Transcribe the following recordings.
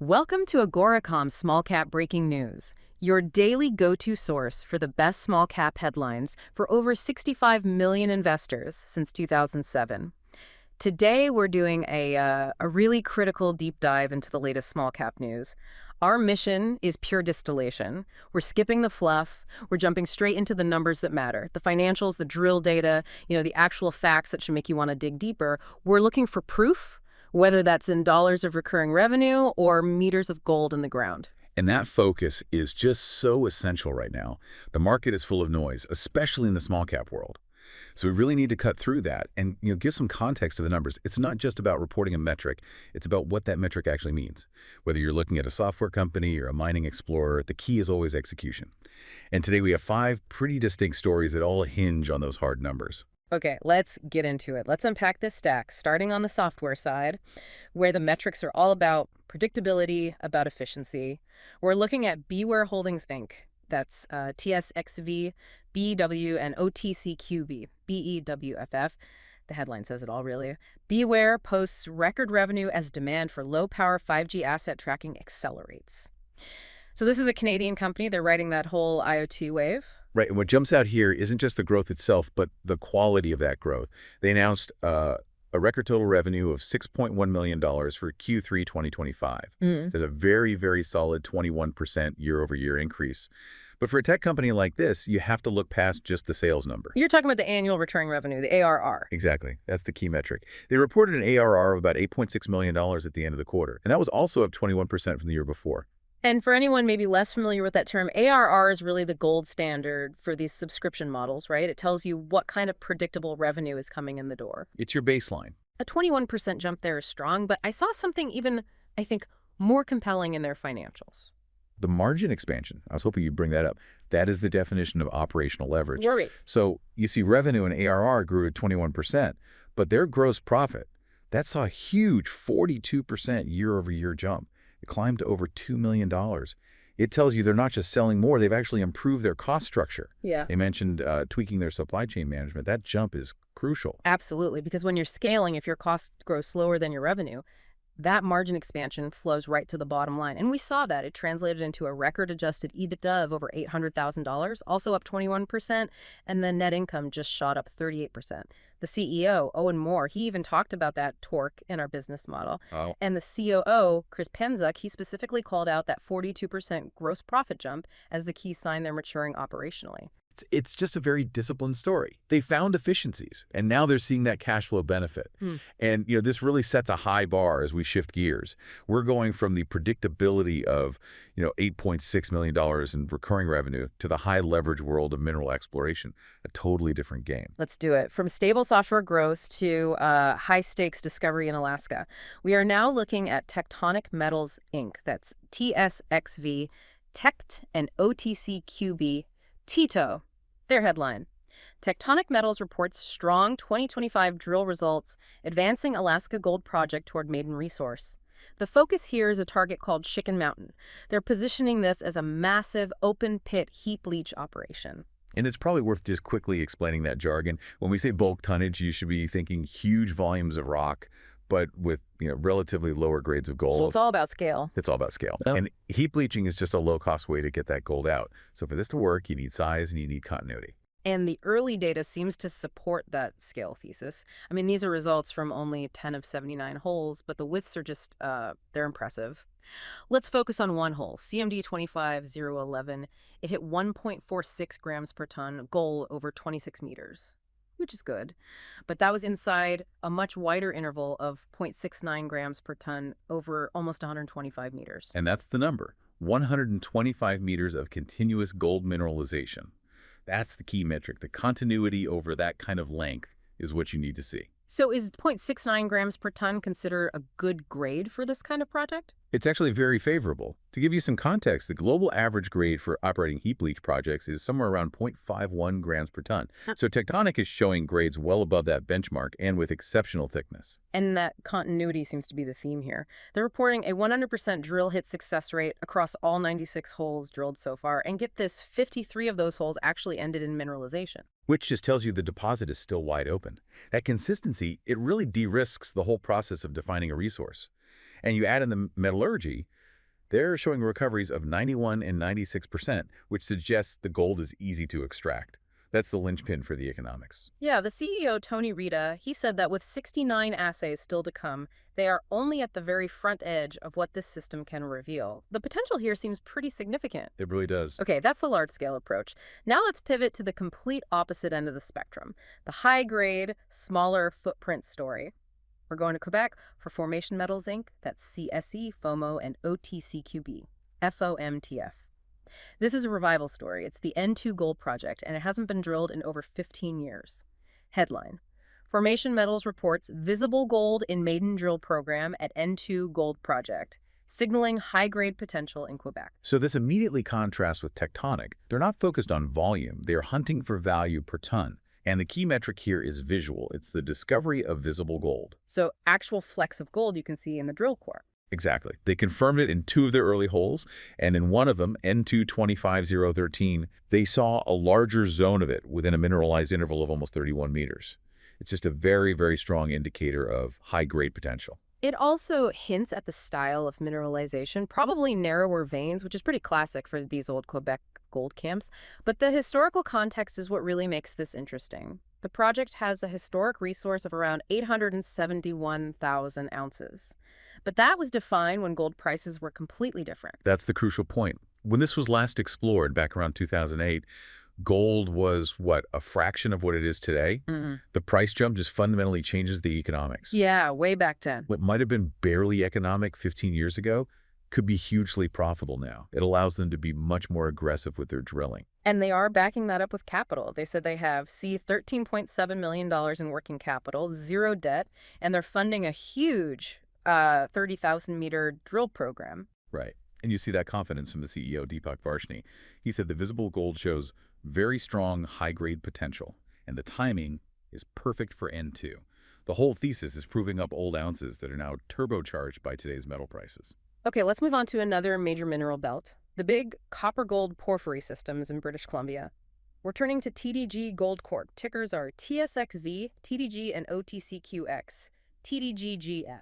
Welcome to Agoracom's Small Cap Breaking News, your daily go-to source for the best small cap headlines for over 65 million investors since 2007. Today, we're doing a really critical deep dive into the latest small cap news. Our mission is pure distillation. We're skipping the fluff. We're jumping straight into the numbers that matter, the financials, the drill data, the actual facts that should make you want to dig deeper. We're looking for proof, whether that's in dollars of recurring revenue or meters of gold in the ground. And that focus is just so essential right now. The market is full of noise, especially in the small cap world. So we really need to cut through that and give some context to the numbers. It's not just about reporting a metric. It's about what that metric actually means. Whether you're looking at a software company or a mining explorer, the key is always execution. And today we have 5 pretty distinct stories that all hinge on those hard numbers. Okay, let's get into it. Let's unpack this stack, starting on the software side, where the metrics are all about predictability, about efficiency. We're looking at BeWhere Holdings, Inc. That's TSXV, BEW, and OTCQB, BEWFF. The headline says it all, really. BeWhere posts record revenue as demand for low-power 5G asset tracking accelerates. So this is a Canadian company. They're riding that whole IoT wave. Right, and what jumps out here isn't just the growth itself, but the quality of that growth. They announced a record total revenue of $6.1 million for Q3 2025. That's a very, very solid 21% year-over-year increase. But for a tech company like this, you have to look past just the sales number. You're talking about the annual recurring revenue, the ARR. Exactly. That's the key metric. They reported an ARR of about $8.6 million at the end of the quarter, and that was also up 21% from the year before. And for anyone maybe less familiar with that term, ARR is really the gold standard for these subscription models, right? It tells you what kind of predictable revenue is coming in the door. It's your baseline. A 21% jump there is strong, but I saw something even, I think, more compelling in their financials. The margin expansion, I was hoping you'd bring that up. That is the definition of operational leverage. Worry. So you see revenue and ARR grew at 21%, but their gross profit, that saw a huge 42% year-over-year jump. It climbed to over $2 million. It tells you they're not just selling more, they've actually improved their cost structure. Yeah. They mentioned tweaking their supply chain management. That jump is crucial. Absolutely, because when you're scaling, if your costs grow slower than your revenue, that margin expansion flows right to the bottom line. And we saw that. It translated into a record adjusted EBITDA of over $800,000, also up 21%, and then net income just shot up 38%. The CEO, Owen Moore, he even talked about that torque in our business model. Oh. And the COO, Chris Penzuk, he specifically called out that 42% gross profit jump as the key sign they're maturing operationally. It's just a very disciplined story. They found efficiencies, and now they're seeing that cash flow benefit. And this really sets a high bar as we shift gears. We're going from the predictability of $8.6 million in recurring revenue to the high leverage world of mineral exploration, a totally different game. Let's do it. From stable software growth to high stakes discovery in Alaska, we are now looking at Tectonic Metals, Inc. That's TSXV, TECT, and OTCQB, TITO. Their headline: Tectonic Metals reports strong 2025 drill results, advancing Alaska gold project toward maiden resource. The focus here is a target called Chicken Mountain. They're positioning this as a massive open pit heap leach operation. And it's probably worth just quickly explaining that jargon. When we say bulk tonnage, you should be thinking huge volumes of rock, but with relatively lower grades of gold. So it's all about scale. It's all about scale. Oh. And heap leaching is just a low-cost way to get that gold out. So for this to work, you need size and you need continuity. And the early data seems to support that scale thesis. I mean, these are results from only 10 of 79 holes, but the widths are just, they're impressive. Let's focus on one hole, CMD 25011. It hit 1.46 grams per ton gold over 26 meters. Which is good, but that was inside a much wider interval of 0.69 grams per ton over almost 125 meters. And that's the number, 125 meters of continuous gold mineralization. That's the key metric. The continuity over that kind of length is what you need to see. So is 0.69 grams per ton considered a good grade for this kind of project? It's actually very favorable. To give you some context, the global average grade for operating heap leach projects is somewhere around 0.51 grams per ton. So Tectonic is showing grades well above that benchmark and with exceptional thickness. And that continuity seems to be the theme here. They're reporting a 100% drill hit success rate across all 96 holes drilled so far. And get this, 53 of those holes actually ended in mineralization. Which just tells you the deposit is still wide open. That consistency, it really de-risks the whole process of defining a resource. And you add in the metallurgy, They're showing recoveries of 91 and 96%, which suggests the gold is easy to extract. That's the linchpin for the economics. Yeah, the CEO, Tony Rita, he said that with 69 assays still to come, they are only at the very front edge of what this system can reveal. The potential here seems pretty significant. It really does. Okay, that's the large-scale approach. Now let's pivot to the complete opposite end of the spectrum, the high-grade, smaller footprint story. We're going to Quebec for Formation Metals Inc., that's CSE, FOMO, and OTCQB, FOMTF. This is a revival story. It's the N2 Gold Project, and it hasn't been drilled in over 15 years. Headline: Formation Metals reports visible gold in Maiden drill program at N2 Gold Project, signaling high-grade potential in Quebec. So this immediately contrasts with Tectonic. They're not focused on volume. They are hunting for value per ton. And the key metric here is visual. It's the discovery of visible gold. So actual flecks of gold you can see in the drill core. Exactly. They confirmed it in 2 of their early holes, and in one of them, N2-25013, they saw a larger zone of it within a mineralized interval of almost 31 meters. It's just a very, very strong indicator of high-grade potential. It also hints at the style of mineralization, probably narrower veins, which is pretty classic for these old Quebec gold camps. But the historical context is what really makes this interesting. The project has a historic resource of around 871,000 ounces. But that was defined when gold prices were completely different. That's the crucial point. When this was last explored back around 2008, gold was, what, a fraction of what it is today? The price jump just fundamentally changes the economics. Yeah, way back then. What might have been barely economic 15 years ago could be hugely profitable now. It allows them to be much more aggressive with their drilling. And they are backing that up with capital. They said they have $13.7 million in working capital, 0 debt, and they're funding a huge 30,000-meter drill program. Right. And you see that confidence from the CEO, Deepak Varshney. He said the visible gold shows very strong high-grade potential, and the timing is perfect for N2. The whole thesis is proving up old ounces that are now turbocharged by today's metal prices. Okay, let's move on to another major mineral belt, the big copper-gold porphyry systems in British Columbia. We're turning to TDG Gold Corp. Tickers are TSXV, TDG, and OTCQX, TDGGF.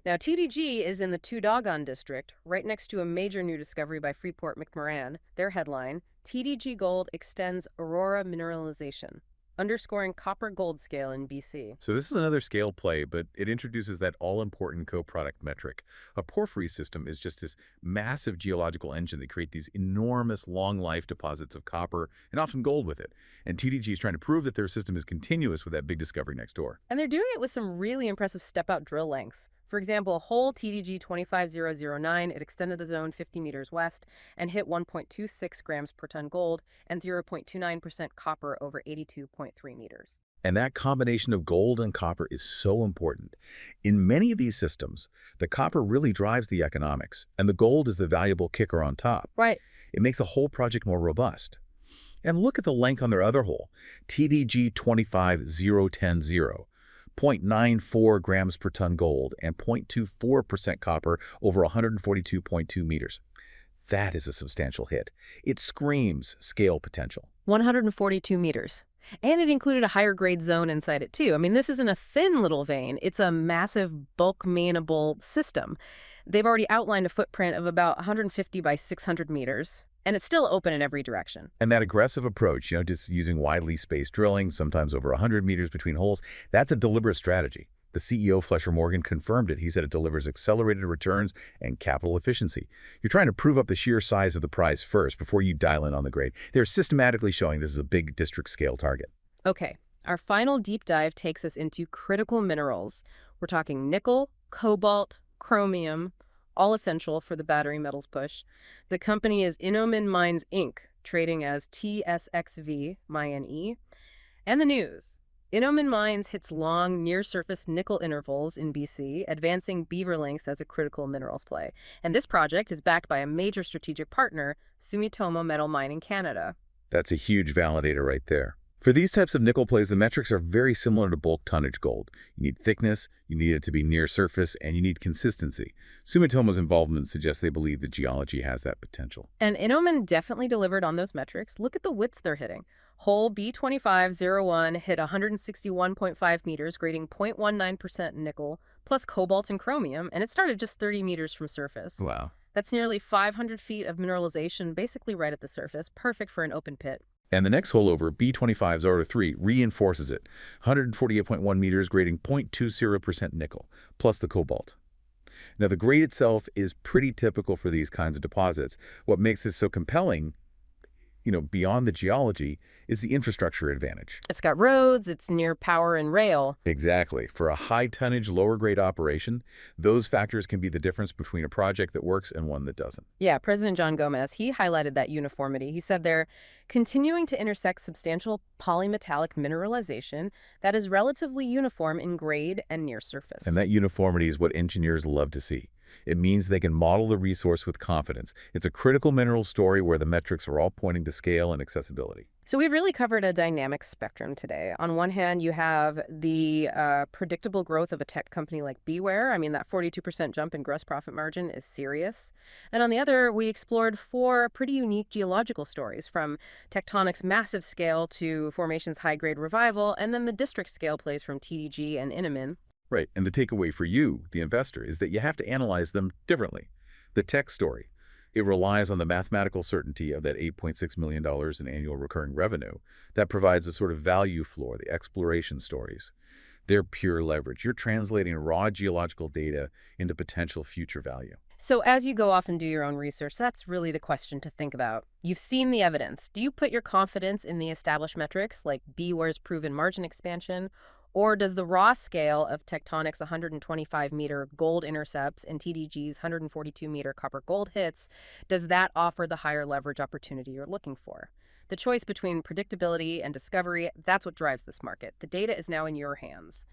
Now, TDG is in the Two-Dogon district, right next to a major new discovery by Freeport-McMoRan. Their headline, TDG Gold extends Aurora mineralization, underscoring copper-gold scale in BC. So this is another scale play, but it introduces that all-important co-product metric. A porphyry system is just this massive geological engine that creates these enormous long-life deposits of copper and often gold with it. And TDG is trying to prove that their system is continuous with that big discovery next door. And they're doing it with some really impressive step-out drill lengths. For example, hole TDG 25009, it extended the zone 50 meters west and hit 1.26 grams per ton gold and 0.29% copper over 82.3 meters. And that combination of gold and copper is so important. In many of these systems, the copper really drives the economics, and the gold is the valuable kicker on top. Right. It makes the whole project more robust. And look at the length on their other hole, TDG 25010. 0.94 grams per ton gold and 0.24% copper over 142.2 meters. That is a substantial hit. It screams scale potential. 142 meters. And it included a higher grade zone inside it too. I mean, this isn't a thin little vein. It's a massive bulk mainable system. They've already outlined a footprint of about 150 by 600 meters. And it's still open in every direction. And that aggressive approach, just using widely spaced drilling, sometimes over 100 meters between holes, that's a deliberate strategy. The CEO, Flesher Morgan, confirmed it. He said it delivers accelerated returns and capital efficiency. You're trying to prove up the sheer size of the prize first before you dial in on the grade. They're systematically showing this is a big district scale target. Okay, our final deep dive takes us into critical minerals. We're talking nickel, cobalt, chromium, all essential for the battery metals push. The company is Inomin Mines Inc., trading as TSXV, MINE. And the news. Inomin Mines hits long, near-surface nickel intervals in BC, advancing beaver links as a critical minerals play. And this project is backed by a major strategic partner, Sumitomo Metal Mining Canada. That's a huge validator right there. For these types of nickel plays, the metrics are very similar to bulk tonnage gold. You need thickness, you need it to be near surface, and you need consistency. Sumitomo's involvement suggests they believe the geology has that potential. And Inomin definitely delivered on those metrics. Look at the widths they're hitting. Hole B2501 hit 161.5 meters, grading 0.19% nickel, plus cobalt and chromium, and it started just 30 meters from surface. Wow. That's nearly 500 feet of mineralization, basically right at the surface, perfect for an open pit. And the next hole over, B25-03, reinforces it. 148.1 meters, grading 0.20% nickel, plus the cobalt. Now, the grade itself is pretty typical for these kinds of deposits. What makes this so compelling, beyond the geology, is the infrastructure advantage. It's got roads, it's near power and rail. Exactly. For a high-tonnage, lower-grade operation, those factors can be the difference between a project that works and one that doesn't. Yeah, President John Gomez, he highlighted that uniformity. He said they're continuing to intersect substantial polymetallic mineralization that is relatively uniform in grade and near surface. And that uniformity is what engineers love to see. It means they can model the resource with confidence. It's a critical mineral story where the metrics are all pointing to scale and accessibility. So we've really covered a dynamic spectrum today. On one hand, you have the predictable growth of a tech company like BeWhere. I mean, that 42% jump in gross profit margin is serious. And on the other, we explored 4 pretty unique geological stories, from Tectonic's massive scale to Formation's high-grade revival, and then the district scale plays from TDG and Inamin. Right, and the takeaway for you, the investor, is that you have to analyze them differently. The tech story, it relies on the mathematical certainty of that $8.6 million in annual recurring revenue. That provides a sort of value floor, the exploration stories. They're pure leverage. You're translating raw geological data into potential future value. So as you go off and do your own research, that's really the question to think about. You've seen the evidence. Do you put your confidence in the established metrics, like BeWhere's proven margin expansion? Or does the raw scale of Tectonic's 125-meter gold intercepts and TDG's 142-meter copper-gold hits, does that offer the higher leverage opportunity you're looking for? The choice between predictability and discovery, that's what drives this market. The data is now in your hands.